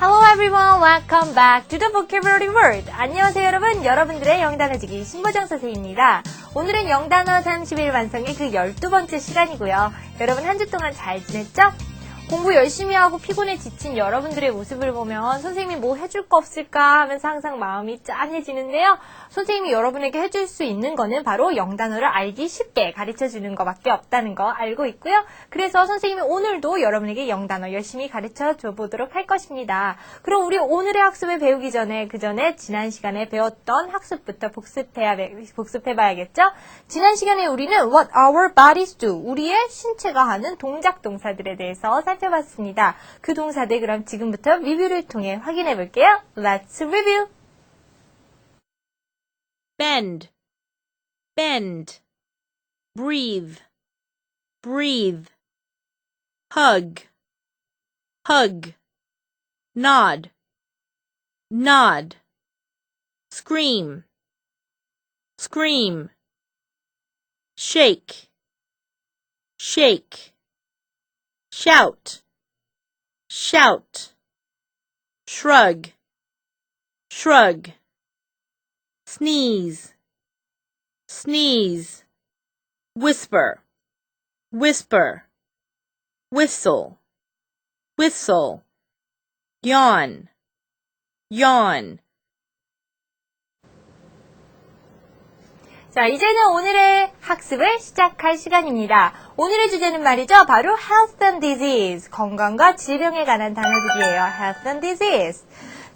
Hello everyone, welcome back to the vocabulary world. 안녕하세요 여러분, 여러분들의 영단어지기 신보정 선생님입니다. 오늘은 영단어 30일 완성의 그 12번째 시간이고요. 여러분 한 주 동안 잘 지냈죠? 공부 열심히 하고 피곤해 지친 여러분들의 모습을 보면 선생님이 뭐 해줄 거 없을까 하면서 항상 마음이 짠해지는데요. 선생님이 여러분에게 해줄 수 있는 거는 바로 영단어를 알기 쉽게 가르쳐주는 것밖에 없다는 거 알고 있고요. 그래서 선생님이 오늘도 여러분에게 영단어 열심히 가르쳐줘 보도록 할 것입니다. 그럼 우리 오늘의 학습을 배우기 전에 그 전에 지난 시간에 배웠던 학습부터 복습해봐야겠죠? 지난 시간에 우리는 what our bodies do, 우리의 신체가 하는 동작 동사들에 대해서 살펴봤습니다. 그 동사들 그럼 지금부터 리뷰를 통해 확인해 볼게요. Let's review. Bend, bend. Breathe, breathe. Hug, hug. Nod, nod. Scream, scream. Shake, shake. Shout, shout. Shrug, shrug. Sneeze, sneeze. Whisper, whisper. Whistle, whistle. Yawn, yawn. 자, 이제는 오늘의 학습을 시작할 시간입니다. 오늘의 주제는 말이죠. 바로 health and disease, 건강과 질병에 관한 단어들이에요. health and disease.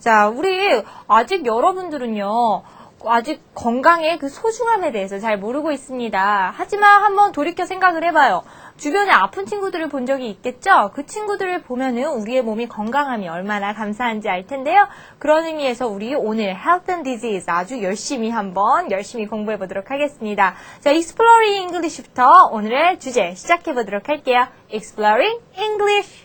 자, 우리 아직 여러분들은요. 아직 건강의 그 소중함에 대해서 잘 모르고 있습니다. 하지만 한번 돌이켜 생각을 해봐요. 주변에 아픈 친구들을 본 적이 있겠죠? 그 친구들을 보면은 우리의 몸이 건강함이 얼마나 감사한지 알 텐데요. 그런 의미에서 우리 오늘 health and disease 아주 열심히 공부해 보도록 하겠습니다. 자, Exploring English부터 오늘의 주제 시작해 보도록 할게요. Exploring English.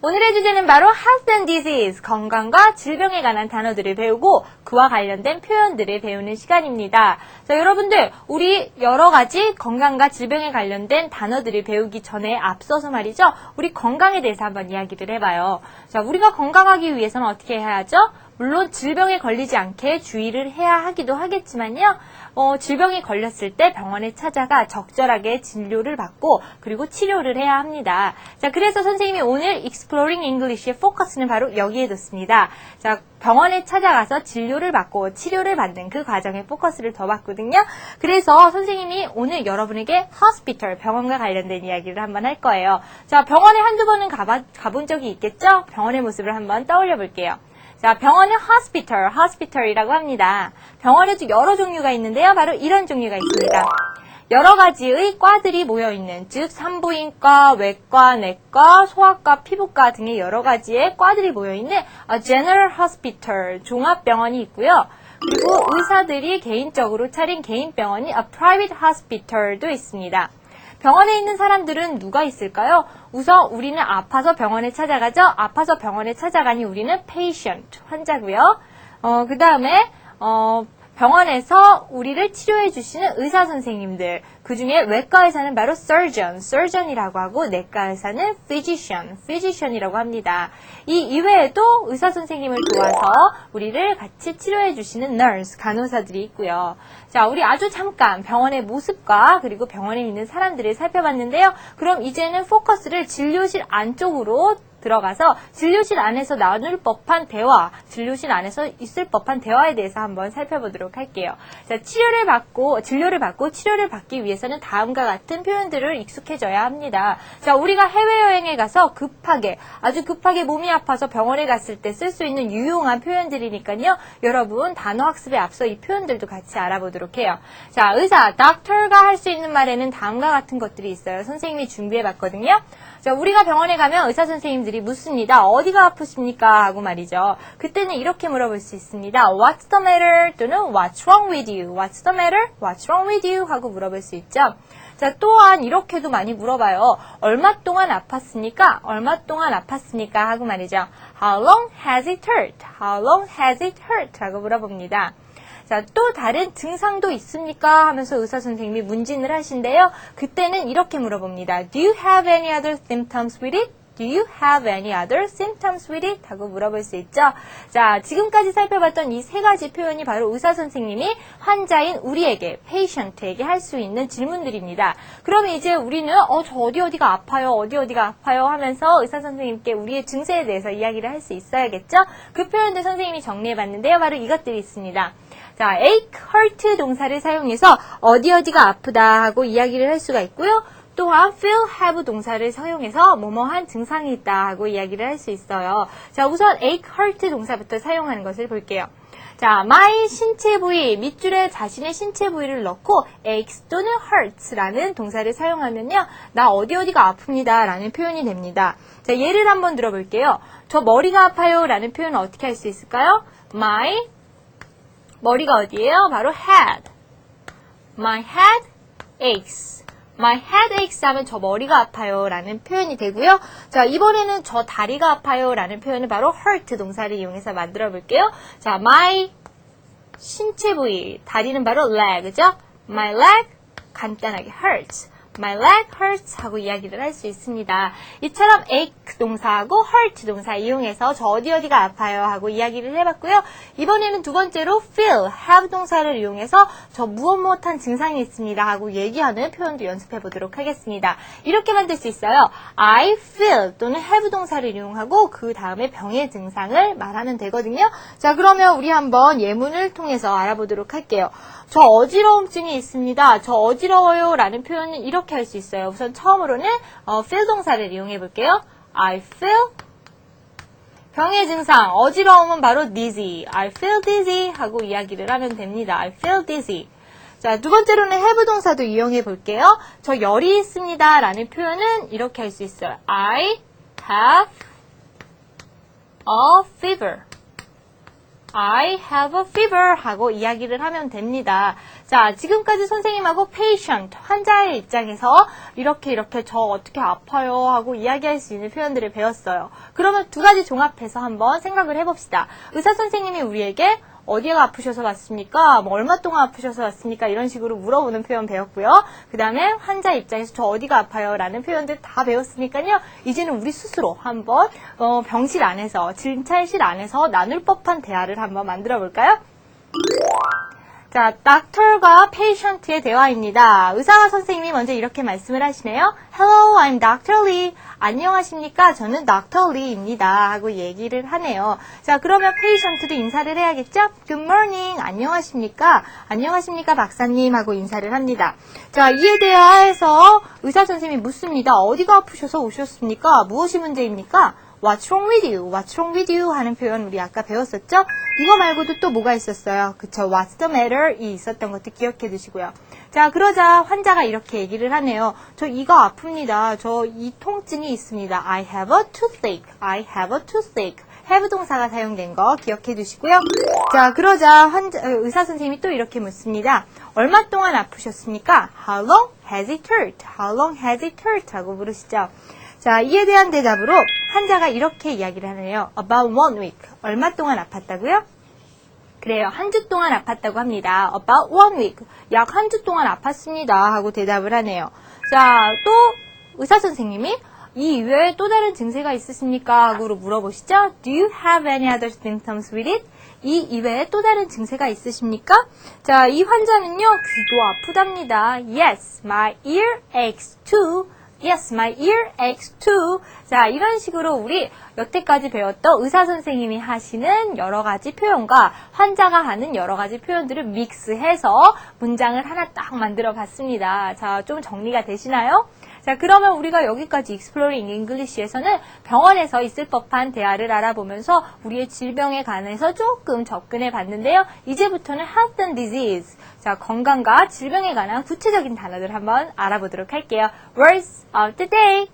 오늘의 주제는 바로 health and disease, 건강과 질병에 관한 단어들을 배우고 그와 관련된 표현들을 배우는 시간입니다. 자, 여러분들, 우리 여러 가지 건강과 질병에 관련된 단어들을 배우기 전에 앞서서 말이죠. 우리 건강에 대해서 한번 이야기를 해봐요. 자, 우리가 건강하기 위해서는 어떻게 해야 하죠? 물론 질병에 걸리지 않게 주의를 해야 하기도 하겠지만요. 질병이 걸렸을 때 병원에 찾아가 적절하게 진료를 받고 그리고 치료를 해야 합니다. 자, 그래서 선생님이 오늘 Exploring English의 포커스는 바로 여기에 뒀습니다. 자, 병원에 찾아가서 진료를 받고 치료를 받는 그 과정에 포커스를 더 봤거든요. 그래서 선생님이 오늘 여러분에게 hospital, 병원과 관련된 이야기를 한번 할 거예요. 자, 병원에 한두 번은 가본 적이 있겠죠? 병원의 모습을 한번 떠올려 볼게요. 자, 병원은 hospital이라고 합니다. 병원에도 여러 종류가 있는데요. 바로 이런 종류가 있습니다. 여러 가지의 과들이 모여있는, 즉 산부인과, 외과, 내과, 소아과, 피부과 등의 여러 가지의 과들이 모여있는 a general hospital, 종합병원이 있고요. 그리고 의사들이 개인적으로 차린 개인 병원이 a private hospital도 있습니다. 병원에 있는 사람들은 누가 있을까요? 우선 우리는 아파서 병원에 찾아가죠. 아파서 병원에 찾아가니 우리는 patient, 환자고요. 그 다음에 병원에서 우리를 치료해 주시는 의사 선생님들, 그 중에 외과 의사는 바로 surgeon이라고 하고 내과 의사는 physician이라고 합니다. 이 이외에도 의사 선생님을 도와서 우리를 같이 치료해 주시는 nurse, 간호사들이 있고요. 자, 우리 아주 잠깐 병원의 모습과 그리고 병원에 있는 사람들을 살펴봤는데요. 그럼 이제는 포커스를 진료실 안쪽으로 들어가서 진료실 안에서 나눌 법한 대화, 진료실 안에서 있을 법한 대화에 대해서 한번 살펴보도록 할게요. 자, 진료를 받고 치료를 받기 위해서는 다음과 같은 표현들을 익숙해져야 합니다. 자, 우리가 해외여행에 가서 아주 급하게 몸이 아파서 병원에 갔을 때 쓸 수 있는 유용한 표현들이니까요. 여러분, 단어 학습에 앞서 이 표현들도 같이 알아보도록 해요. 자, 의사, doctor가 할 수 있는 말에는 다음과 같은 것들이 있어요. 선생님이 준비해봤거든요. 자, 우리가 병원에 가면 의사 선생님들이 묻습니다. 어디가 아프십니까? 하고 말이죠. 그때는 이렇게 물어볼 수 있습니다. What's the matter? 또는 What's wrong with you? What's the matter? What's wrong with you? 하고 물어볼 수 있죠. 자, 또한 이렇게도 많이 물어봐요. 얼마 동안 아팠습니까? 얼마 동안 아팠습니까? 하고 말이죠. How long has it hurt? How long has it hurt? 라고 물어봅니다. 자, 또 다른 증상도 있습니까? 하면서 의사 선생님이 문진을 하신대요. 그때는 이렇게 물어봅니다. Do you have any other symptoms with it? Do you have any other symptoms with it? 하고 물어볼 수 있죠. 자, 지금까지 살펴봤던 이 세 가지 표현이 바로 의사 선생님이 환자인 우리에게, patient에게 할 수 있는 질문들입니다. 그러면 이제 우리는 저 어디가 아파요? 어디가 아파요? 하면서 의사 선생님께 우리의 증세에 대해서 이야기를 할 수 있어야겠죠? 그 표현들 선생님이 정리해봤는데요. 바로 이것들이 있습니다. 자, ache, hurt 동사를 사용해서 어디가 아프다 하고 이야기를 할 수가 있고요. 또한 feel, have 동사를 사용해서 뭐뭐한 증상이 있다 하고 이야기를 할 수 있어요. 자, 우선 ache, hurt 동사부터 사용하는 것을 볼게요. 자, my 신체 부위, 밑줄에 자신의 신체 부위를 넣고 aches 또는 hurts라는 동사를 사용하면요. 나 어디가 아픕니다 라는 표현이 됩니다. 자, 예를 한번 들어볼게요. 저 머리가 아파요 라는 표현은 어떻게 할 수 있을까요? my 머리가 어디예요? 바로 head. My head aches. My head aches 하면 저 머리가 아파요 라는 표현이 되고요. 자, 이번에는 저 다리가 아파요 라는 표현은 바로 hurt 동사를 이용해서 만들어 볼게요. 자, my 신체 부위, 다리는 바로 leg죠? My leg, 간단하게 hurts. My leg hurts 하고 이야기를 할 수 있습니다. 이처럼 ache 동사하고 hurt 동사 이용해서 저 어디가 아파요 하고 이야기를 해봤고요. 이번에는 두 번째로 feel, have 동사를 이용해서 저 무엇한 증상이 있습니다 하고 얘기하는 표현도 연습해 보도록 하겠습니다. 이렇게 만들 수 있어요. I feel 또는 have 동사를 이용하고 그 다음에 병의 증상을 말하면 되거든요. 자, 그러면 우리 한번 예문을 통해서 알아보도록 할게요. 저 어지러움증이 있습니다. 저 어지러워요 라는 표현은 이렇게 할 수 있어요. 우선 처음으로는 feel 동사를 이용해 볼게요. I feel 병의 증상, 어지러움은 바로 dizzy. I feel dizzy 하고 이야기를 하면 됩니다. I feel dizzy. 자, 두 번째로는 have 동사도 이용해 볼게요. 저 열이 있습니다 라는 표현은 이렇게 할 수 있어요. I have a fever. I have a fever 하고 이야기를 하면 됩니다. 자, 지금까지 선생님하고 patient, 환자의 입장에서 이렇게 저 어떻게 아파요 하고 이야기할 수 있는 표현들을 배웠어요. 그러면 두 가지 종합해서 한번 생각을 해봅시다. 의사 선생님이 우리에게 어디가 아프셔서 왔습니까? 뭐 얼마 동안 아프셔서 왔습니까? 이런 식으로 물어보는 표현 배웠고요. 그 다음에 환자 입장에서 저 어디가 아파요? 라는 표현들 다 배웠으니까요. 이제는 우리 스스로 한번 병실 안에서, 진찰실 안에서 나눌 법한 대화를 한번 만들어 볼까요? 자, doctor과 patient의 대화입니다. 의사와 선생님이 먼저 이렇게 말씀을 하시네요. Hello, I'm Dr. Lee. 안녕하십니까? 저는 Dr. Lee입니다. 하고 얘기를 하네요. 자, 그러면 patient도 인사를 해야겠죠? Good morning. 안녕하십니까? 안녕하십니까, 박사님? 하고 인사를 합니다. 자, 이에 대하여서 의사 선생님이 묻습니다. 어디가 아프셔서 오셨습니까? 무엇이 문제입니까? What's wrong with you? What's wrong with you? 하는 표현 우리 아까 배웠었죠? 이거 말고도 또 뭐가 있었어요? 그쵸? What's the matter? 이 있었던 것도 기억해 두시고요. 자, 그러자 환자가 이렇게 얘기를 하네요. 저 이가 아픕니다. 저 이 통증이 있습니다. I have a toothache. I have a toothache. have 동사가 사용된 거 기억해 두시고요. 자, 그러자 의사 선생님이 또 이렇게 묻습니다. 얼마 동안 아프셨습니까? How long has it hurt? How long has it hurt? 하고 물으시죠. 자, 이에 대한 대답으로 환자가 이렇게 이야기를 하네요. About 1 week. 얼마 동안 아팠다고요? 그래요. 한 주 동안 아팠다고 합니다. About 1 week. 약 한 주 동안 아팠습니다. 하고 대답을 하네요. 자, 또 의사 선생님이 이 이외에 또 다른 증세가 있으십니까? 하고 물어보시죠. Do you have any other symptoms with it? 이 이외에 또 다른 증세가 있으십니까? 자, 이 환자는요. 귀도 아프답니다. Yes, my ear aches too. Yes, my ear aches too. 자, 이런 식으로 우리 여태까지 배웠던 의사 선생님이 하시는 여러 가지 표현과 환자가 하는 여러 가지 표현들을 믹스해서 문장을 하나 딱 만들어 봤습니다. 자, 좀 정리가 되시나요? 자, 그러면 우리가 여기까지 Exploring English에서는 병원에서 있을 법한 대화를 알아보면서 우리의 질병에 관해서 조금 접근해 봤는데요. 이제부터는 Health and Disease, 자, 건강과 질병에 관한 구체적인 단어들 한번 알아보도록 할게요. Words of the day.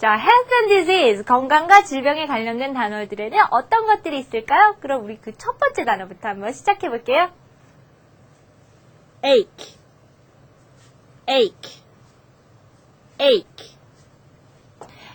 자, health and disease, 건강과 질병에 관련된 단어들에는 어떤 것들이 있을까요? 그럼 우리 그 첫 번째 단어부터 한번 시작해 볼게요. ache, ache, ache.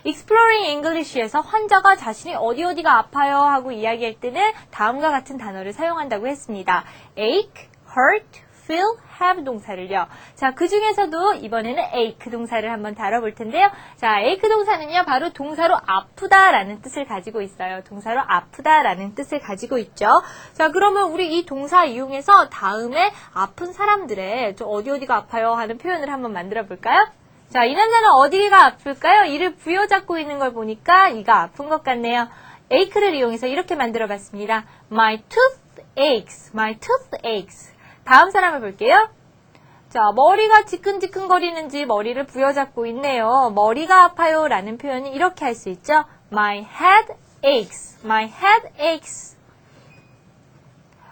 Exploring English에서 환자가 자신이 어디가 아파요 하고 이야기할 때는 다음과 같은 단어를 사용한다고 했습니다. ache, hurt, feel, have 동사를요. 자, 그 중에서도 이번에는 ache 동사를 한번 다뤄볼 텐데요. 자, ache 동사는요, 바로 동사로 아프다라는 뜻을 가지고 있어요. 동사로 아프다라는 뜻을 가지고 있죠. 자, 그러면 우리 이 동사 이용해서 다음에 아픈 사람들의 저 어디가 아파요 하는 표현을 한번 만들어 볼까요? 자, 이 남자는 어디가 아플까요? 이를 부여잡고 있는 걸 보니까 이가 아픈 것 같네요. ache를 이용해서 이렇게 만들어 봤습니다. My tooth aches, my tooth aches. 다음 사람을 볼게요. 자, 머리가 지끈지끈거리는지 머리를 부여잡고 있네요. 머리가 아파요 라는 표현이 이렇게 할 수 있죠. My head aches, my head aches.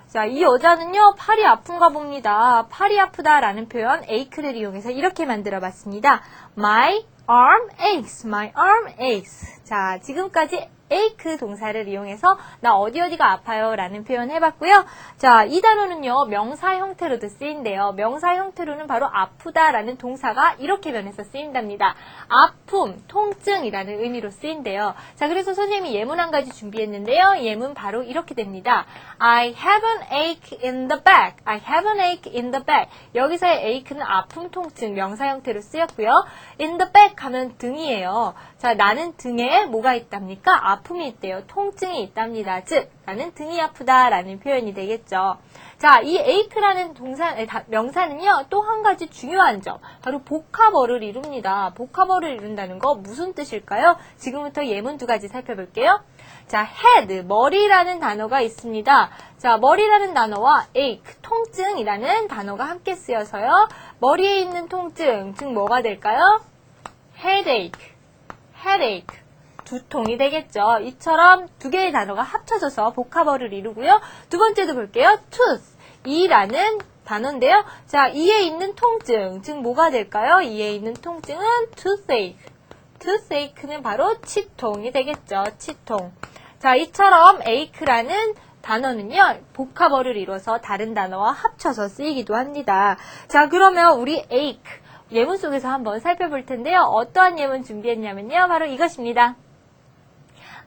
자, 이 여자는요, 팔이 아픈가 봅니다. 팔이 아프다 라는 표현, ache를 이용해서 이렇게 만들어 봤습니다. My arm aches, my arm aches. 자, 지금까지 ache 동사를 이용해서 나 어디가 아파요 라는 표현 해봤고요. 자, 이 단어는요, 명사 형태로도 쓰인대요. 명사 형태로는 바로 아프다 라는 동사가 이렇게 변해서 쓰인답니다. 아픔, 통증이라는 의미로 쓰인대요. 자, 그래서 선생님이 예문 한 가지 준비했는데요. 예문 바로 이렇게 됩니다. I have an ache in the back. I have an ache in the back. 여기서의 ache는 아픔, 통증, 명사 형태로 쓰였고요. in the back 하면 등이에요. 자, 나는 등에 뭐가 있답니까? 아픔이 있대요. 통증이 있답니다. 즉, 나는 등이 아프다 라는 표현이 되겠죠. 자, 이 ache라는 명사는요, 또 한 가지 중요한 점, 바로 보카버를 이룹니다. 보카버를 이룬다는 거 무슨 뜻일까요? 지금부터 예문 두 가지 살펴볼게요. 자, head, 머리라는 단어가 있습니다. 자, 머리라는 단어와 ache, 통증이라는 단어가 함께 쓰여서요, 머리에 있는 통증, 즉 뭐가 될까요? headache, headache. 두통이 되겠죠. 이처럼 두 개의 단어가 합쳐져서 보카버를 이루고요. 두 번째도 볼게요. tooth, 이라는 단어인데요. 자, 이에 있는 통증, 즉 뭐가 될까요? 이에 있는 통증은 toothache. toothache는 바로 치통이 되겠죠. 치통. 자, 이처럼 ache라는 단어는요, 보카버를 이뤄서 다른 단어와 합쳐서 쓰이기도 합니다. 자, 그러면 우리 ache, 예문 속에서 한번 살펴볼 텐데요. 어떠한 예문 준비했냐면요. 바로 이것입니다.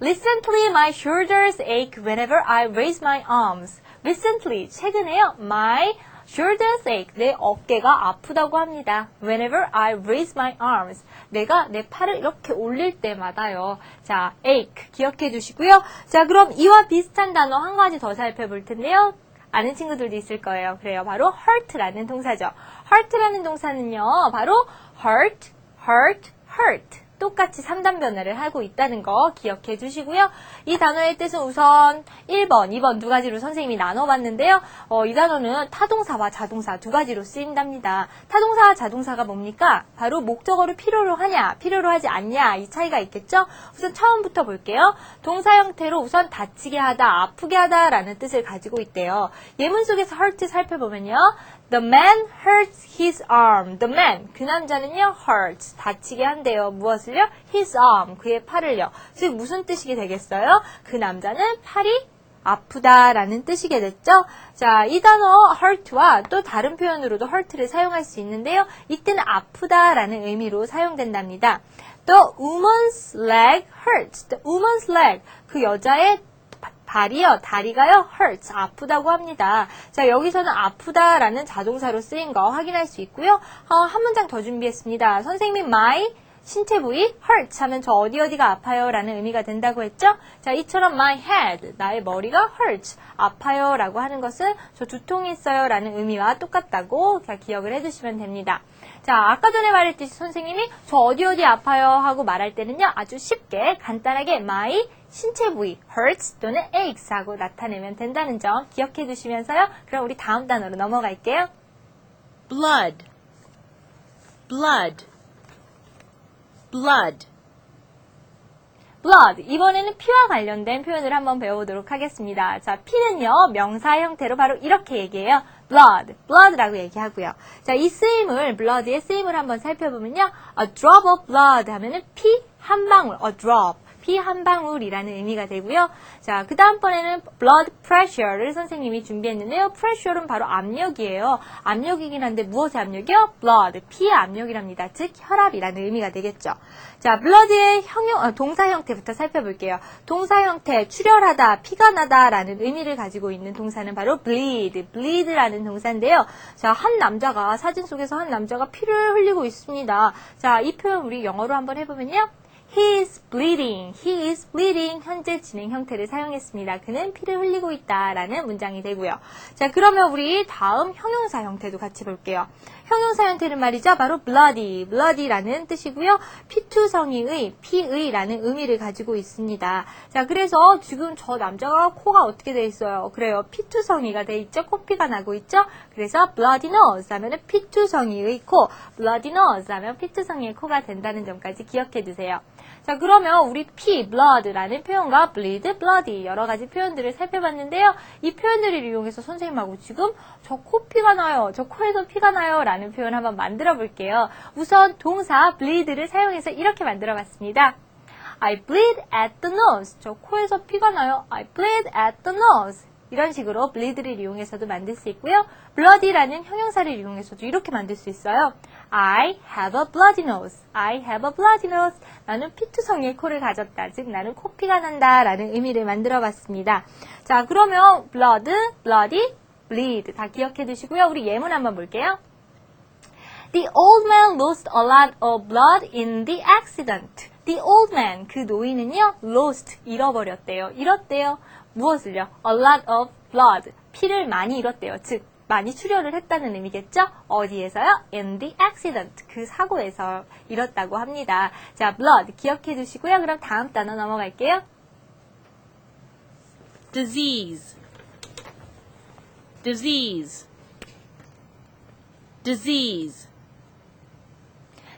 Recently, my shoulders ache whenever I raise my arms. Recently, 최근에요. My shoulders ache. 내 어깨가 아프다고 합니다. Whenever I raise my arms. 내가 내 팔을 이렇게 올릴 때마다요. 자, ache 기억해 두시고요. 자, 그럼 이와 비슷한 단어 한 가지 더 살펴볼 텐데요. 아는 친구들도 있을 거예요. 그래요. 바로 hurt라는 동사죠. hurt라는 동사는요. 바로 hurt, hurt, hurt. 똑같이 3단 변화를 하고 있다는 거 기억해 주시고요. 이 단어의 뜻은 우선 1번, 2번 두 가지로 선생님이 나눠봤는데요. 이 단어는 타동사와 자동사 두 가지로 쓰인답니다. 타동사와 자동사가 뭡니까? 바로 목적어를 필요로 하냐, 필요로 하지 않냐 이 차이가 있겠죠? 우선 처음부터 볼게요. 동사 형태로 우선 다치게 하다, 아프게 하다 라는 뜻을 가지고 있대요. 예문 속에서 hurt 살펴보면요. The man hurts his arm. The man, 그 남자는요, hurts, 다치게 한대요. 무엇을요? His arm, 그의 팔을요. 즉 무슨 뜻이 되겠어요? 그 남자는 팔이 아프다라는 뜻이게 됐죠? 자, 이 단어 hurt와 또 다른 표현으로도 hurt를 사용할 수 있는데요. 이때는 아프다라는 의미로 사용된답니다. The woman's leg hurts. The woman's leg, 그 여자의 발이요, 다리가요, hurts, 아프다고 합니다. 자, 여기서는 아프다라는 자동사로 쓰인 거 확인할 수 있고요. 한 문장 더 준비했습니다. 선생님이 my 신체 부위 hurts 하면 저 어디가 아파요 라는 의미가 된다고 했죠? 자, 이처럼 my head, 나의 머리가 hurts, 아파요 라고 하는 것은 저 두통이 있어요 라는 의미와 똑같다고 기억을 해주시면 됩니다. 자, 아까 전에 말했듯이 선생님이 저 어디 아파요 하고 말할 때는요, 아주 쉽게 간단하게 my 신체 부위 hurts 또는 aches 하고 나타내면 된다는 점 기억해 두시면서요. 그럼 우리 다음 단어로 넘어갈게요. blood, blood, blood. blood, 이번에는 피와 관련된 표현을 한번 배워보도록 하겠습니다. 자, 피는요, 명사 형태로 바로 이렇게 얘기해요. blood라고 얘기하고요. 자, 이 쓰임을, blood의 쓰임을 한번 살펴보면요. A drop of blood 하면은 피 한 방울, a drop. 피 한 방울이라는 의미가 되고요. 자, 그 다음번에는 blood pressure를 선생님이 준비했는데요. pressure는 바로 압력이에요. 압력이긴 한데 무엇의 압력이요? blood, 피의 압력이랍니다. 즉 혈압이라는 의미가 되겠죠. 자, blood의 동사 형태부터 살펴볼게요. 동사 형태, 출혈하다, 피가 나다라는 의미를 가지고 있는 동사는 바로 bleed라는 동사인데요. 자, 한 남자가, 사진 속에서 한 남자가 피를 흘리고 있습니다. 자, 이 표현 우리 영어로 한번 해보면요. He is bleeding. He is bleeding. 현재 진행 형태를 사용했습니다. 그는 피를 흘리고 있다라는 문장이 되고요. 자, 그러면 우리 다음 형용사 형태도 같이 볼게요. 형용사 형태는 말이죠. 바로 bloody라는 뜻이고요. 피투성이의, 피의라는 의미를 가지고 있습니다. 자, 그래서 지금 저 남자가 코가 어떻게 돼 있어요? 그래요. 피투성이가 돼 있죠. 코피가 나고 있죠. 그래서 bloody nose 하면 피투성이의 코, bloody nose 하면 피투성이의 코가 된다는 점까지 기억해 두세요. 자, 그러면 우리 피, blood라는 표현과 bleed, bloody 여러 가지 표현들을 살펴봤는데요. 이 표현들을 이용해서 선생님하고 지금 저 코피가 나요, 저 코에서 피가 나요 라는 표현 한번 만들어 볼게요. 우선 동사 bleed를 사용해서 이렇게 만들어 봤습니다. I bleed at the nose. 저 코에서 피가 나요. I bleed at the nose. 이런 식으로 bleed를 이용해서도 만들 수 있고요. bloody라는 형용사를 이용해서도 이렇게 만들 수 있어요. I have a bloody nose. I have a bloody nose. 나는 피투성이의 코를 가졌다. 즉 나는 코피가 난다 라는 의미를 만들어 봤습니다. 자, 그러면 blood, bloody, bleed 다 기억해 두시고요. 우리 예문 한번 볼게요. The old man lost a lot of blood in the accident. The old man, 그 노인은요, lost, 잃어버렸대요. 잃었대요. 무엇을요? A lot of blood, 피를 많이 잃었대요. 즉, 많이 출혈을 했다는 의미겠죠? 어디에서요? In the accident, 그 사고에서 잃었다고 합니다. 자, blood 기억해 두시고요. 그럼 다음 단어 넘어갈게요. disease, disease, disease.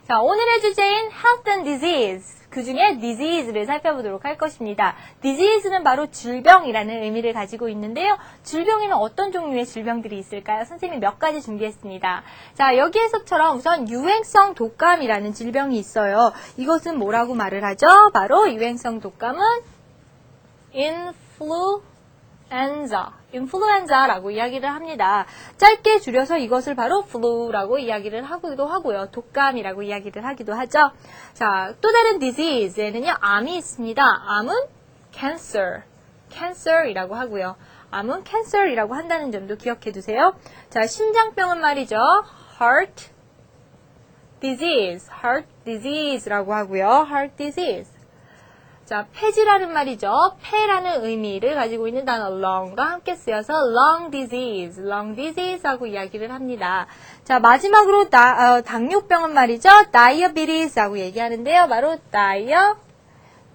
자, 오늘의 주제인 health and disease. 그 중에 disease를 살펴보도록 할 것입니다. disease는 바로 질병이라는 의미를 가지고 있는데요. 질병에는 어떤 종류의 질병들이 있을까요? 선생님이 몇 가지 준비했습니다. 자, 여기에서처럼 우선 유행성 독감이라는 질병이 있어요. 이것은 뭐라고 말을 하죠? 바로 유행성 독감은 influenza라고 이야기를 합니다. 짧게 줄여서 이것을 바로 flu라고 이야기를 하기도 하고요. 독감이라고 이야기를 하기도 하죠. 자, 또 다른 disease에는요, 암이 있습니다. 암은 cancer이라고 하고요. 암은 cancer이라고 한다는 점도 기억해 두세요. 자, 심장병은 말이죠. heart disease라고 하고요. heart disease. 자, 폐지라는 말이죠. 폐라는 의미를 가지고 있는 단어 lung과 함께 쓰여서 lung disease하고 이야기를 합니다. 자, 마지막으로 당뇨병은 말이죠. diabetes하고 얘기하는데요. 바로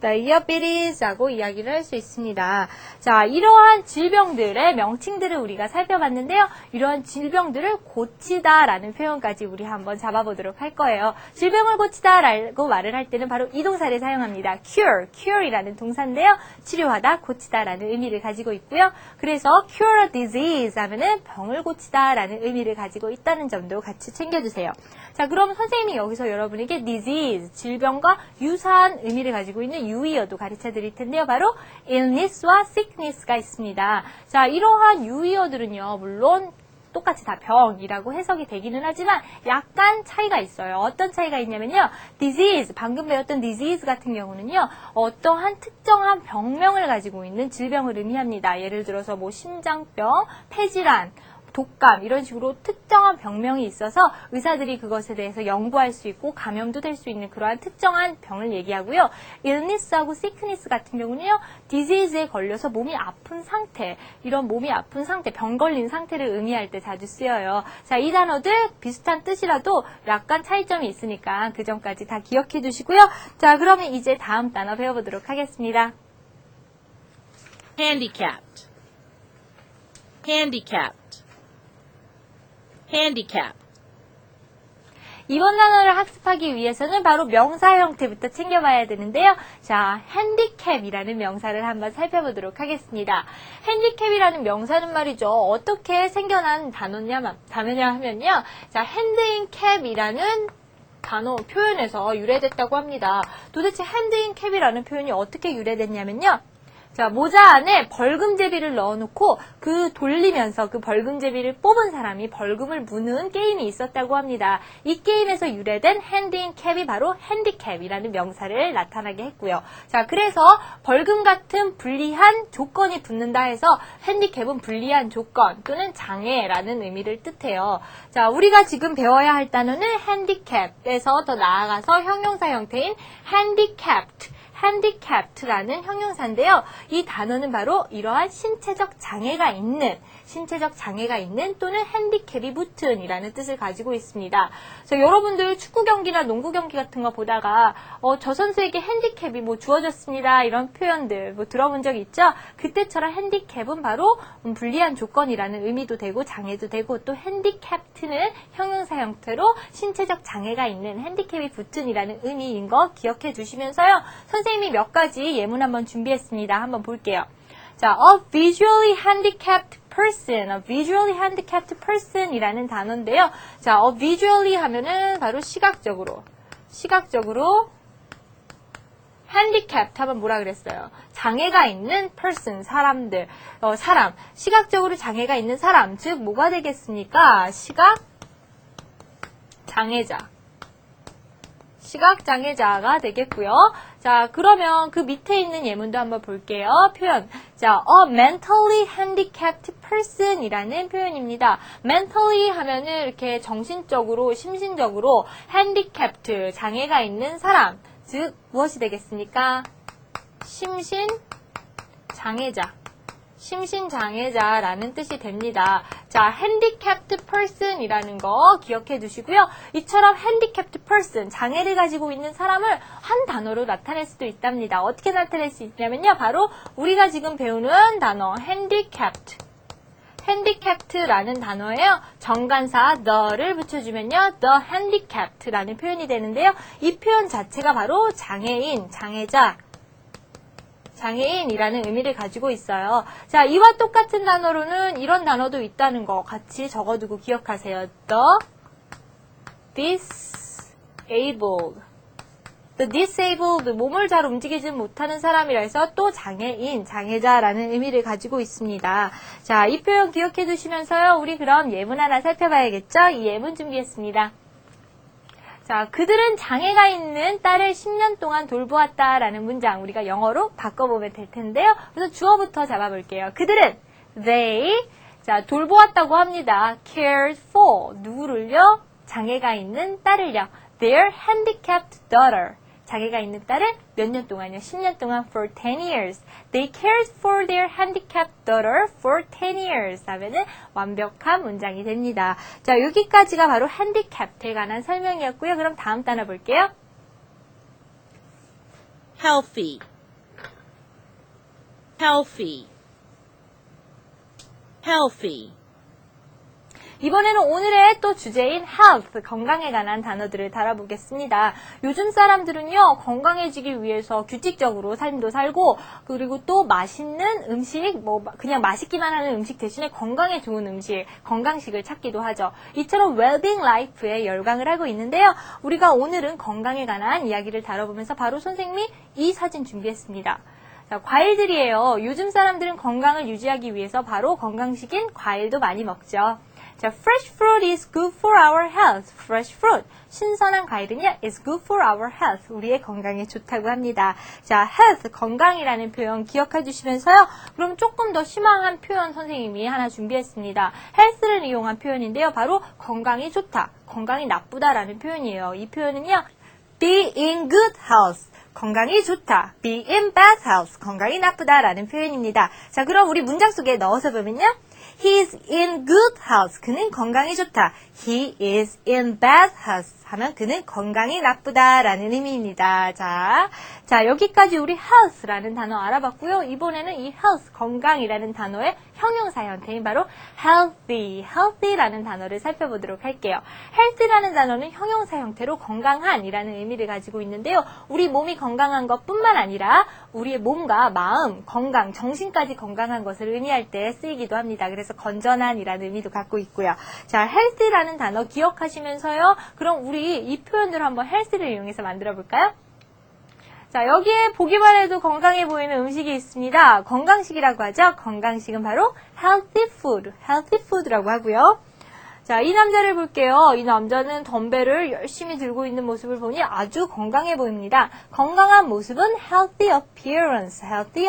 diabetes하고 이야기를 할 수 있습니다. 자, 이러한 질병들의 명칭들을 우리가 살펴봤는데요. 이러한 질병들을 고치다라는 표현까지 우리 한번 잡아보도록 할 거예요. 질병을 고치다라고 말을 할 때는 바로 이 동사를 사용합니다. cure이라는 동사인데요. 치료하다, 고치다라는 의미를 가지고 있고요. 그래서 cure a disease 하면은 병을 고치다라는 의미를 가지고 있다는 점도 같이 챙겨주세요. 자, 그럼 선생님이 여기서 여러분에게 disease, 질병과 유사한 의미를 가지고 있는 유의어도 가르쳐 드릴 텐데요. 바로 illness와 sickness가 있습니다. 자, 이러한 유의어들은요, 물론 똑같이 다 병이라고 해석이 되기는 하지만 약간 차이가 있어요. 어떤 차이가 있냐면요. disease, 방금 배웠던 disease 같은 경우는요. 어떠한 특정한 병명을 가지고 있는 질병을 의미합니다. 예를 들어서 뭐 심장병, 폐질환, 독감 이런 식으로 특정한 병명이 있어서 의사들이 그것에 대해서 연구할 수 있고 감염도 될 수 있는 그러한 특정한 병을 얘기하고요. illness하고 sickness 같은 경우는요. disease에 걸려서 몸이 아픈 상태, 이런 몸이 아픈 상태, 병 걸린 상태를 의미할 때 자주 쓰여요. 자, 이 단어들 비슷한 뜻이라도 약간 차이점이 있으니까 그 점까지 다 기억해 두시고요. 자, 그러면 이제 다음 단어 배워보도록 하겠습니다. handicapped, handicapped, handicapped. 이번 단어를 학습하기 위해서는 바로 명사 형태부터 챙겨봐야 되는데요. 자, 핸디캡이라는 명사를 한번 살펴보도록 하겠습니다. 핸디캡이라는 명사는 말이죠. 어떻게 생겨난 단어냐 하면요. 자, 핸드인 캡이라는 단어 표현에서 유래됐다고 합니다. 도대체 핸드인 캡이라는 표현이 어떻게 유래됐냐면요. 자, 모자 안에 벌금제비를 넣어놓고 그 돌리면서 그 벌금제비를 뽑은 사람이 벌금을 무는 게임이 있었다고 합니다. 이 게임에서 유래된 핸드인 캡이 바로 핸디캡이라는 명사를 나타나게 했고요. 자, 그래서 벌금 같은 불리한 조건이 붙는다 해서 핸디캡은 불리한 조건 또는 장애라는 의미를 뜻해요. 자, 우리가 지금 배워야 할 단어는 핸디캡에서 더 나아가서 형용사 형태인 handicapped라는 형용사인데요. 이 단어는 바로 이러한 신체적 장애가 있는 또는 핸디캡이 붙은 이라는 뜻을 가지고 있습니다. 자, 여러분들 축구 경기나 농구 경기 같은 거 보다가 저 선수에게 핸디캡이 주어졌습니다. 이런 표현들 들어본 적 있죠? 그때처럼 핸디캡은 바로 불리한 조건이라는 의미도 되고 장애도 되고 또 핸디캡트는 형용사 형태로 신체적 장애가 있는 핸디캡이 붙은 이라는 의미인 거 기억해 두시면서요. 선생님이 몇 가지 예문 한번 준비했습니다. 한번 볼게요. 자, a visually handicapped person 이라는 단어인데요. 자, visually 하면은 바로 시각적으로 handicapped 하면 뭐라 그랬어요? 장애가 있는 person, 사람, 시각적으로 장애가 있는 사람, 즉 뭐가 되겠습니까? 시각장애자가 되겠고요. 자, 그러면 그 밑에 있는 예문도 한번 볼게요. 표현. 자, a mentally handicapped person 이라는 표현입니다. mentally 하면은 이렇게 정신적으로, 심신적으로 handicapped, 장애가 있는 사람. 즉, 무엇이 되겠습니까? 심신장애자라는 뜻이 됩니다. 자, handicapped person 이라는 거 기억해 두시고요. 이처럼 handicapped person, 장애를 가지고 있는 사람을 한 단어로 나타낼 수도 있답니다. 어떻게 나타낼 수 있냐면요. 바로 우리가 지금 배우는 단어 handicapped라는 단어예요. 정관사 the를 붙여주면요. the handicapped라는 표현이 되는데요. 이 표현 자체가 바로 장애인이라는 의미를 가지고 있어요. 자, 이와 똑같은 단어로는 이런 단어도 있다는 거 같이 적어두고 기억하세요. the disabled, 몸을 잘 움직이지 못하는 사람이라 해서 또 장애자라는 의미를 가지고 있습니다. 자, 이 표현 기억해 두시면서요. 우리 그럼 예문 하나 살펴봐야겠죠? 이 예문 준비했습니다. 자, 그들은 장애가 있는 딸을 10년 동안 돌보았다라는 문장 우리가 영어로 바꿔보면 될 텐데요. 그래서 주어부터 잡아볼게요. 그들은 자, 돌보았다고 합니다. cared for, 누구를요? 장애가 있는 딸을요. their handicapped daughter, 장애가 있는 딸을 몇 년 동안요? 10년 동안 for 10 years. They cared for their handicapped daughter for 10 years 하면은 완벽한 문장이 됩니다. 자, 여기까지가 바로 handicapped에 관한 설명이었고요. 그럼 다음 단어 볼게요. healthy, 이번에는 오늘의 또 주제인 health, 건강에 관한 단어들을 다뤄보겠습니다. 요즘 사람들은요, 건강해지기 위해서 규칙적으로 삶도 살고, 그리고 또 맛있는 음식, 그냥 맛있기만 하는 음식 대신에 건강에 좋은 음식, 건강식을 찾기도 하죠. 이처럼 well-being life에 열광을 하고 있는데요. 우리가 오늘은 건강에 관한 이야기를 다뤄보면서 바로 선생님이 이 사진 준비했습니다. 자, 과일들이에요. 요즘 사람들은 건강을 유지하기 위해서 바로 건강식인 과일도 많이 먹죠. 자, fresh fruit is good for our health. fresh fruit, 신선한 과일은요, is good for our health. 우리의 건강에 좋다고 합니다. 자, health, 건강이라는 표현 기억해 주시면서요. 그럼 조금 더 심화한 표현 선생님이 하나 준비했습니다. health를 이용한 표현인데요. 바로 건강이 좋다, 건강이 나쁘다라는 표현이에요. 이 표현은요, be in good health. 건강이 좋다. be in bad health. 건강이 나쁘다라는 표현입니다. 자, 그럼 우리 문장 속에 넣어서 보면요. He is in good health. 그는 건강이 좋다. He is in bad health. 하면 그는 건강이 나쁘다라는 의미입니다. 자, 여기까지 우리 health라는 단어 알아봤고요. 이번에는 이 health, 건강이라는 단어의 형용사 형태인 바로 healthy라는 단어를 살펴보도록 할게요. healthy라는 단어는 형용사 형태로 건강한이라는 의미를 가지고 있는데요. 우리 몸이 건강한 것뿐만 아니라 우리의 몸과 마음, 건강, 정신까지 건강한 것을 의미할 때 쓰이기도 합니다. 그래서 건전한이라는 의미도 갖고 있고요. 자, healthy라는 단어 기억하시면서요. 그럼 우리 이 표현들 한번 healthy를 이용해서 만들어 볼까요? 자, 여기에 보기만 해도 건강해 보이는 음식이 있습니다. 건강식이라고 하죠. 건강식은 바로 healthy food라고 하고요. 자, 이 남자를 볼게요. 이 남자는 덤벨을 열심히 들고 있는 모습을 보니 아주 건강해 보입니다. 건강한 모습은 healthy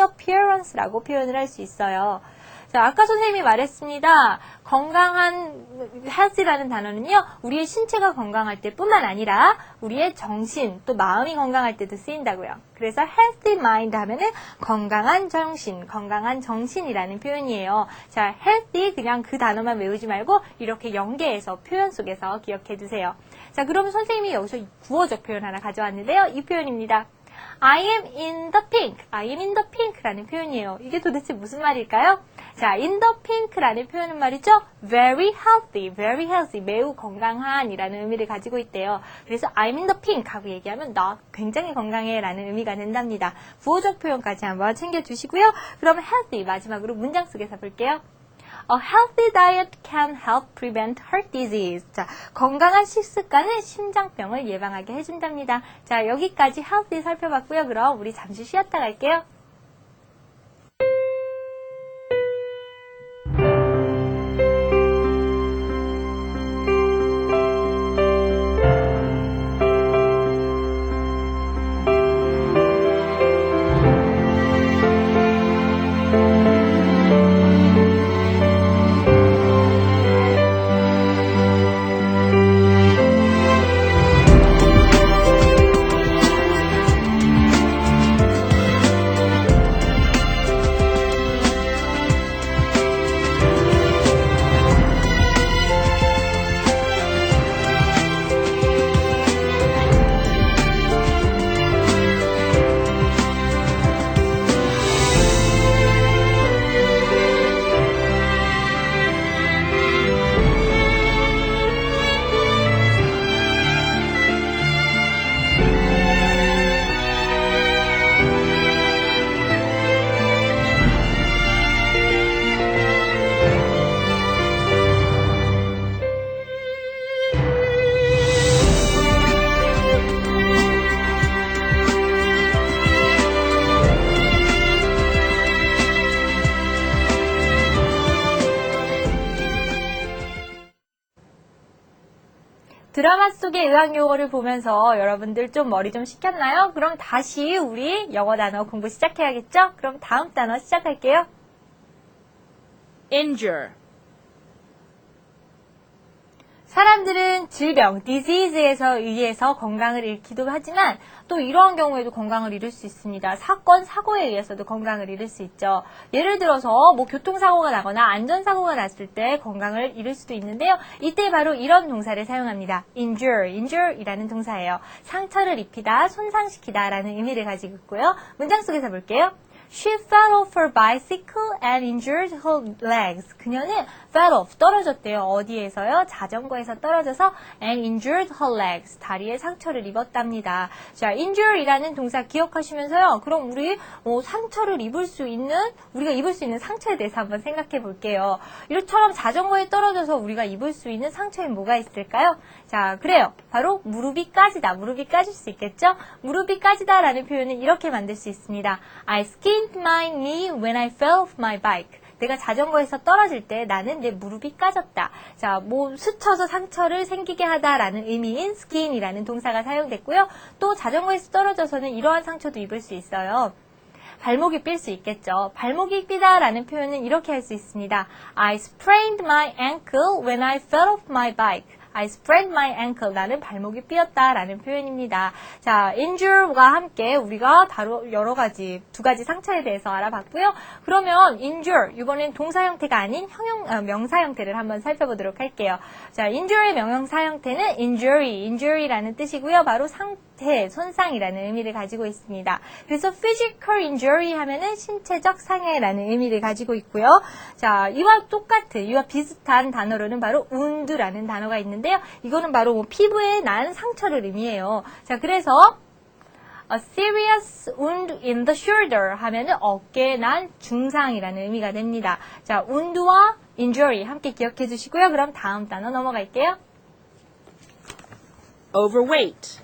appearance라고 표현을 할 수 있어요. 자, 아까 선생님이 말했습니다. 건강한 healthy라는 단어는요, 우리의 신체가 건강할 때뿐만 아니라 우리의 정신, 또 마음이 건강할 때도 쓰인다고요. 그래서 healthy mind 하면은 건강한 정신, 건강한 정신이라는 표현이에요. 자, healthy 그냥 그 단어만 외우지 말고 이렇게 연계해서 표현 속에서 기억해 두세요. 자, 그럼 선생님이 여기서 구어적 표현 하나 가져왔는데요. 이 표현입니다. I am in the pink라는 표현이에요. 이게 도대체 무슨 말일까요? 자, in the pink라는 표현은 말이죠. very healthy, 매우 건강한이라는 의미를 가지고 있대요. 그래서 I'm in the pink 하고 얘기하면 나 굉장히 건강해 라는 의미가 된답니다. 부호적 표현까지 한번 챙겨주시고요. 그럼 healthy 마지막으로 문장 속에서 볼게요. A healthy diet can help prevent heart disease. 자, 건강한 식습관은 심장병을 예방하게 해준답니다. 자, 여기까지 healthy 살펴봤고요. 그럼 우리 잠시 쉬었다 갈게요. 드라마 속의 의학용어를 보면서 여러분들 좀 머리 좀 식혔나요? 그럼 다시 우리 영어 단어 공부 시작해야겠죠? 그럼 다음 단어 시작할게요. injure, 사람들은 질병, disease에서 의해서 건강을 잃기도 하지만 또 이러한 경우에도 건강을 잃을 수 있습니다. 사건, 사고에 의해서도 건강을 잃을 수 있죠. 예를 들어서 뭐 교통사고가 나거나 안전사고가 났을 때 건강을 잃을 수도 있는데요. 이때 바로 이런 동사를 사용합니다. injure이라는 동사예요. 상처를 입히다, 손상시키다 라는 의미를 가지고 있고요. 문장 속에서 볼게요. She fell off her bicycle and injured her legs. 그녀는 fell off, 떨어졌대요. 어디에서요? 자전거에서 떨어져서 and injured her legs. 다리에 상처를 입었답니다. 자, injure이라는 동사 기억하시면서요. 그럼 우리 상처를 입을 수 있는, 우리가 입을 수 있는 상처에 대해서 한번 생각해 볼게요. 이처럼 자전거에 떨어져서 우리가 입을 수 있는 상처에 뭐가 있을까요? 자, 그래요. 바로 무릎이 까지다. 무릎이 까질 수 있겠죠? 무릎이 까지다 라는 표현은 이렇게 만들 수 있습니다. I skinned my knee when I fell off my bike. 내가 자전거에서 떨어질 때 나는 내 무릎이 까졌다. 자, 뭐 스쳐서 상처를 생기게 하다라는 의미인 skin이라는 동사가 사용됐고요. 또 자전거에서 떨어져서는 이러한 상처도 입을 수 있어요. 발목이 삘 수 있겠죠. 발목이 삐다라는 표현은 이렇게 할 수 있습니다. I sprained my ankle when I fell off my bike. I sprained my ankle. 나는 발목이 삐었다 라는 표현입니다. 자, injure와 함께 우리가 여러 가지, 두 가지 상처에 대해서 알아봤고요. 그러면 injure, 이번엔 동사 형태가 아닌 명사 형태를 한번 살펴보도록 할게요. 자, injure의 명사 형태는 injury라는 뜻이고요. 바로 상태, 손상이라는 의미를 가지고 있습니다. 그래서 physical injury 하면은 신체적 상해라는 의미를 가지고 있고요. 자, 이와 비슷한 단어로는 바로 wound라는 단어가 있는데요. 이거는 바로 뭐 피부에 난 상처를 의미해요. 자, 그래서 a serious wound in the shoulder 하면은 어깨에 난 중상이라는 의미가 됩니다. 자, wound와 injury 함께 기억해 주시고요. 그럼 다음 단어 넘어갈게요. overweight,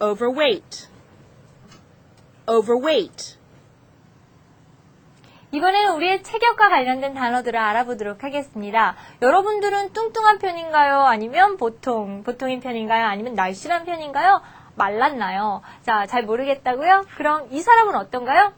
overweight, overweight. 이번에는 우리의 체격과 관련된 단어들을 알아보도록 하겠습니다. 여러분들은 뚱뚱한 편인가요? 아니면 보통인 편인가요? 아니면 날씬한 편인가요? 말랐나요? 자, 잘 모르겠다고요? 그럼 이 사람은 어떤가요?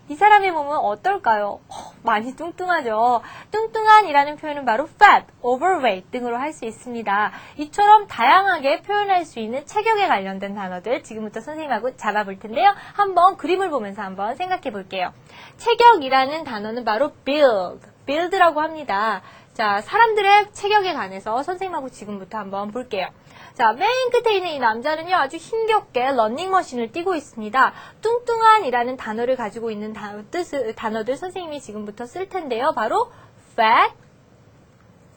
이 사람의 몸은 어떨까요? 많이 뚱뚱하죠. 뚱뚱한이라는 표현은 바로 fat, overweight 등으로 할 수 있습니다. 이처럼 다양하게 표현할 수 있는 체격에 관련된 단어들 지금부터 선생님하고 잡아볼 텐데요. 한번 그림을 보면서 한번 생각해 볼게요. 체격이라는 단어는 바로 build라고 합니다. 자, 사람들의 체격에 관해서 선생님하고 지금부터 한번 볼게요. 자, 맨 끝에 있는 이 남자는요, 아주 힘겹게 러닝머신을 뛰고 있습니다. 뚱뚱한이라는 단어를 가지고 있는 단어들 선생님이 지금부터 쓸 텐데요. 바로 fat,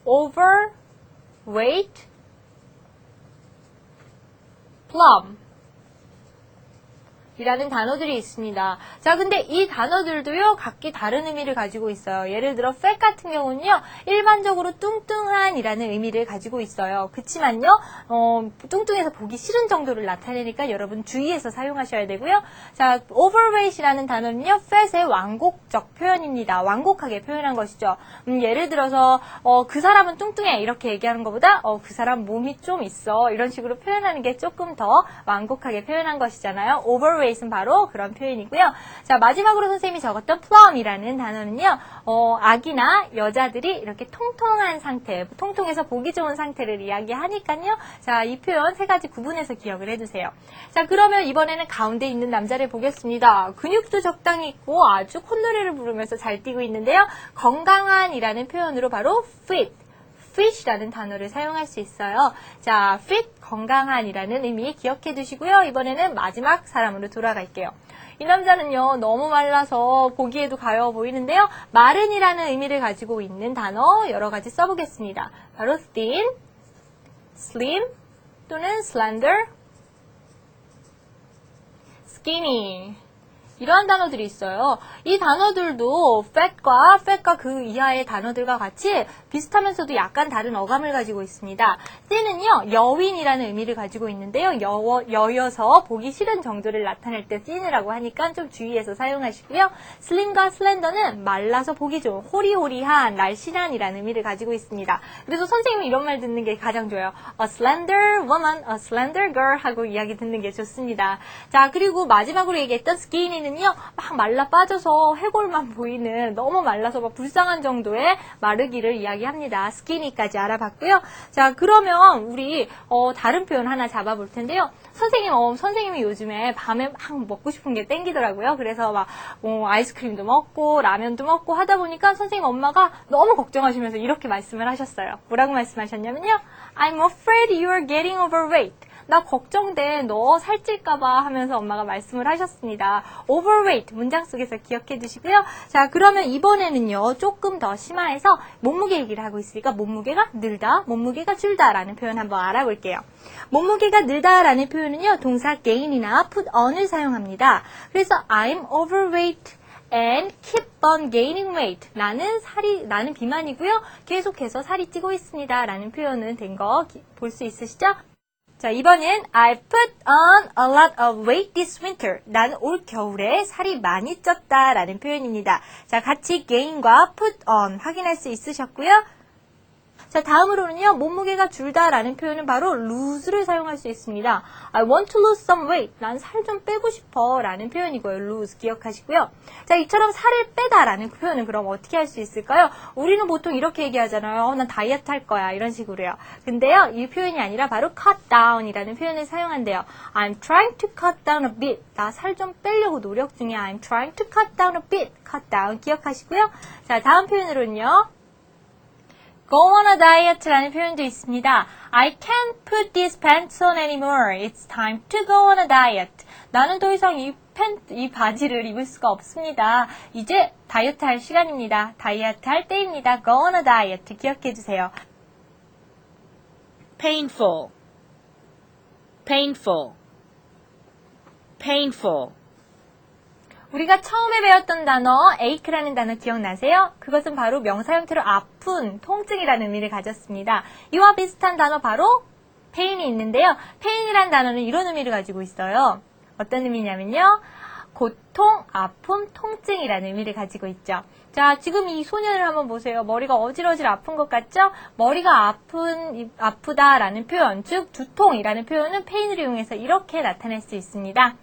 overweight, plump 이라는 단어들이 있습니다. 자, 근데 이 단어들도요, 각기 다른 의미를 가지고 있어요. 예를 들어, fat 같은 경우는요, 일반적으로 뚱뚱한이라는 의미를 가지고 있어요. 그치만요, 뚱뚱해서 보기 싫은 정도를 나타내니까 여러분 주의해서 사용하셔야 되고요. 자, overweight이라는 단어는요, fat의 완곡적 표현입니다. 완곡하게 표현한 것이죠. 예를 들어서, 그 사람은 뚱뚱해. 이렇게 얘기하는 것보다, 그 사람 몸이 좀 있어. 이런 식으로 표현하는 게 조금 더 완곡하게 표현한 것이잖아요. overweight은 바로 그런 표현이고요. 자, 마지막으로 선생님이 적었던 plump이라는 단어는요, 아기나 여자들이 이렇게 통통한 상태, 통통해서 보기 좋은 상태를 이야기하니까요. 자, 이 표현 세 가지 구분해서 기억을 해두세요. 자, 그러면 이번에는 가운데 있는 남자를 보겠습니다. 근육도 적당히 있고 아주 콧노래를 부르면서 잘 뛰고 있는데요. 건강한이라는 표현으로 바로 fit이라는 단어를 사용할 수 있어요. 자, fit, 건강한이라는 의미 기억해 두시고요. 이번에는 마지막 사람으로 돌아갈게요. 이 남자는요, 너무 말라서 보기에도 가벼워 보이는데요. 마른이라는 의미를 가지고 있는 단어 여러 가지 써보겠습니다. 바로 thin, slim, 또는 slender, skinny. 이러한 단어들이 있어요. 이 단어들도 fat과 그 이하의 단어들과 같이 비슷하면서도 약간 다른 어감을 가지고 있습니다. thin은요, 여윈이라는 의미를 가지고 있는데요. 여여서 보기 싫은 정도를 나타낼 때 thin이라고 하니까 좀 주의해서 사용하시고요. slim과 slender는 말라서 보기 좋은, 호리호리한, 날씬한이라는 의미를 가지고 있습니다. 그래서 선생님이 이런 말 듣는 게 가장 좋아요. A slender woman, a slender girl 하고 이야기 듣는 게 좋습니다. 자, 그리고 마지막으로 얘기했던 skinny는 막 말라 빠져서 해골만 보이는, 너무 말라서 막 불쌍한 정도의 마르기를 이야기합니다. 스키니까지 알아봤고요. 자, 그러면 우리 다른 표현 하나 잡아볼 텐데요. 선생님이 요즘에 밤에 막 먹고 싶은 게 땡기더라고요. 그래서 막 아이스크림도 먹고 라면도 먹고 하다 보니까 선생님 엄마가 너무 걱정하시면서 이렇게 말씀을 하셨어요. 뭐라고 말씀하셨냐면요. I'm afraid you are getting overweight. 나 걱정돼. 너 살찔까봐 하면서 엄마가 말씀을 하셨습니다. overweight 문장 속에서 기억해 두시고요. 자, 그러면 이번에는요, 조금 더 심화해서 몸무게 얘기를 하고 있으니까 몸무게가 늘다, 몸무게가 줄다 라는 표현 한번 알아볼게요. 몸무게가 늘다 라는 표현은요, 동사 gain이나 put on을 사용합니다. 그래서 I'm overweight and keep on gaining weight. 나는 비만이고요. 계속해서 살이 찌고 있습니다. 라는 표현은 된 거 볼 수 있으시죠? 자, 이번엔 I put on a lot of weight this winter. 난 올 겨울에 살이 많이 쪘다 라는 표현입니다. 자, 같이 gain과 put on 확인할 수 있으셨고요. 자, 다음으로는요, 몸무게가 줄다라는 표현은 바로 lose를 사용할 수 있습니다. I want to lose some weight. 난 살 좀 빼고 싶어 라는 표현이고요. lose 기억하시고요. 자, 이처럼 살을 빼다라는 표현은 그럼 어떻게 할 수 있을까요? 우리는 보통 이렇게 얘기하잖아요. 난 다이어트 할 거야. 이런 식으로요. 근데요, 이 표현이 아니라 바로 cut down이라는 표현을 사용한대요. I'm trying to cut down a bit. 나 살 좀 빼려고 노력 중이야. I'm trying to cut down a bit. cut down 기억하시고요. 자, 다음 표현으로는요. Go on a diet라는 표현도 있습니다. I can't put these pants on anymore. It's time to go on a diet. 나는 더 이상 이 바지를 입을 수가 없습니다. 이제 다이어트 할 시간입니다. 다이어트 할 때입니다. Go on a diet. 기억해 주세요. painful, painful, painful. 우리가 처음에 배웠던 단어 ache라는 단어 기억나세요? 그것은 바로 명사 형태로 아픈, 통증이라는 의미를 가졌습니다. 이와 비슷한 단어 바로 pain이 있는데요. pain이라는 단어는 이런 의미를 가지고 있어요. 어떤 의미냐면요. 고통, 아픔, 통증이라는 의미를 가지고 있죠. 자, 지금 이 소년을 한번 보세요. 머리가 어질어질 아픈 것 같죠? 머리가 아프다라는 표현, 즉 두통이라는 표현은 pain을 이용해서 이렇게 나타낼 수 있습니다.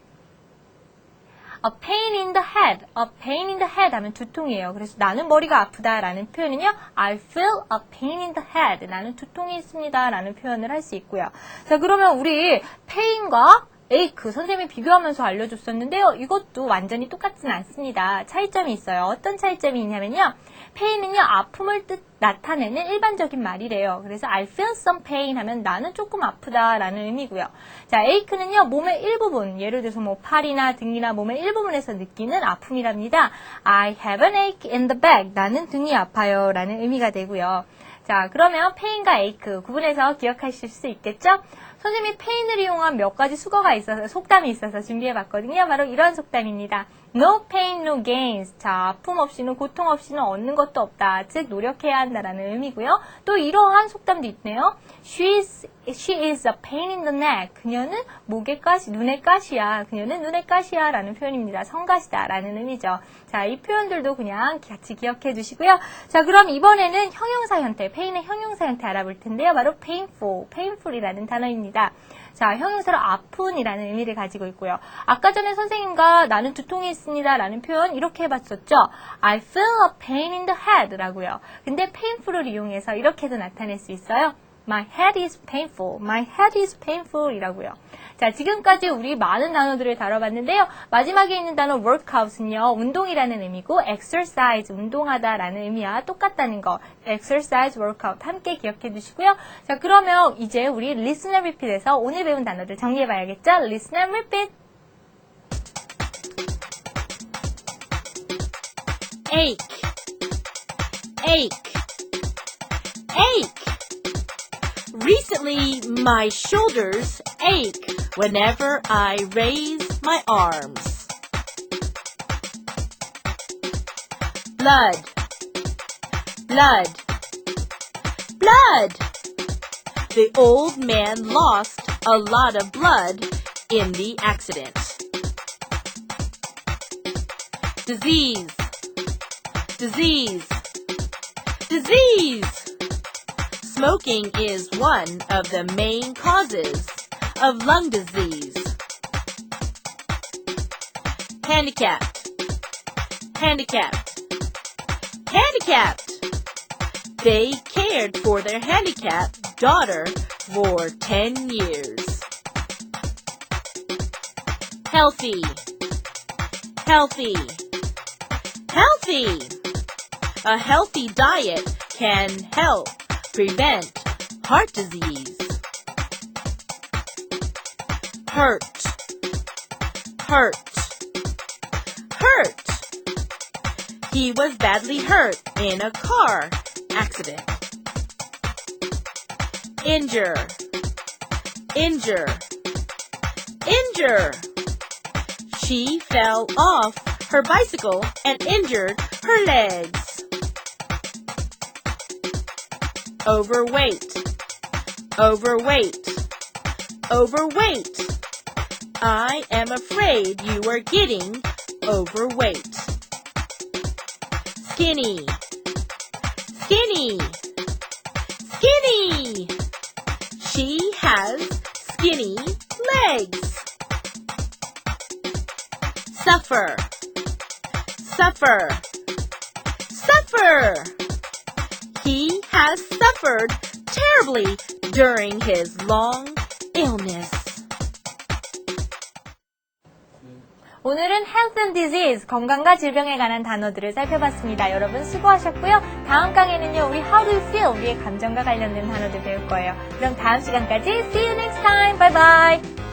A pain in the head. A pain in the head 하면 두통이에요. 그래서 나는 머리가 아프다라는 표현은요. I feel a pain in the head. 나는 두통이 있습니다. 라는 표현을 할 수 있고요. 자, 그러면 우리 pain과 ache 선생님이 비교하면서 알려줬었는데요. 이것도 완전히 똑같진 않습니다. 차이점이 있어요. 어떤 차이점이 있냐면요. pain은요. 아픔을 나타내는 일반적인 말이래요. 그래서 I feel some pain 하면 나는 조금 아프다라는 의미고요. 자, ache는요. 몸의 일부분, 예를 들어서 뭐 팔이나 등이나 몸의 일부분에서 느끼는 아픔이랍니다. I have an ache in the back. 나는 등이 아파요. 라는 의미가 되고요. 자, 그러면 pain과 ache 구분해서 기억하실 수 있겠죠? 선생님이 pain을 이용한 몇 가지 속담이 있어서 준비해봤거든요. 바로 이런 속담입니다. No pain, no gains. 자, 아픔 없이는, 고통 없이는 얻는 것도 없다. 즉, 노력해야 한다라는 의미고요. 또 이러한 속담도 있네요. She is a pain in the neck. 그녀는 눈의 가시야. 그녀는 눈의 가시야. 라는 표현입니다. 성가시다. 라는 의미죠. 자, 이 표현들도 그냥 같이 기억해 주시고요. 자, 그럼 이번에는 형용사 형태, pain의 형용사 형태 알아볼 텐데요. 바로 painful이라는 단어입니다. 자, 형용사로 아픈이라는 의미를 가지고 있고요. 아까 전에 선생님과 나는 두통이 있습니다 라는 표현 이렇게 해봤었죠. I feel a pain in the head 라고요. 근데 painful을 이용해서 이렇게도 나타낼 수 있어요. My head is painful. My head is painful 이라고요. 자, 지금까지 우리 많은 단어들을 다뤄봤는데요. 마지막에 있는 단어 workout은요. 운동이라는 의미고 exercise, 운동하다라는 의미와 똑같다는 거. exercise, workout 함께 기억해 주시고요. 자, 그러면 이제 우리 listen and repeat에서 오늘 배운 단어들 정리해봐야겠죠? listen and repeat. ache, ache, ache. Recently, my shoulders ache whenever I raise my arms. Blood, blood, blood. The old man lost a lot of blood in the accident. Disease, disease, disease. Smoking is one of the main causes of lung disease. Handicapped, handicapped, handicapped. They cared for their handicapped daughter for 10 years. Healthy, healthy, healthy. A healthy diet can help prevent heart disease. Hurt, hurt, hurt. He was badly hurt in a car accident. Injure, injure, injure. She fell off her bicycle and injured her legs. Overweight, overweight, overweight. I am afraid you are getting overweight. Skinny, skinny, Skinny. She has skinny legs. Suffer. Suffer. Suffer. He has suffered terribly during his long illness. 오늘은 health and disease, 건강과 질병에 관한 단어들을 살펴봤습니다. 여러분 수고하셨고요. 다음 강의는요, 우리 how do you feel, 우리의 감정과 관련된 단어들 배울 거예요. 그럼 다음 시간까지 see you next time. Bye bye.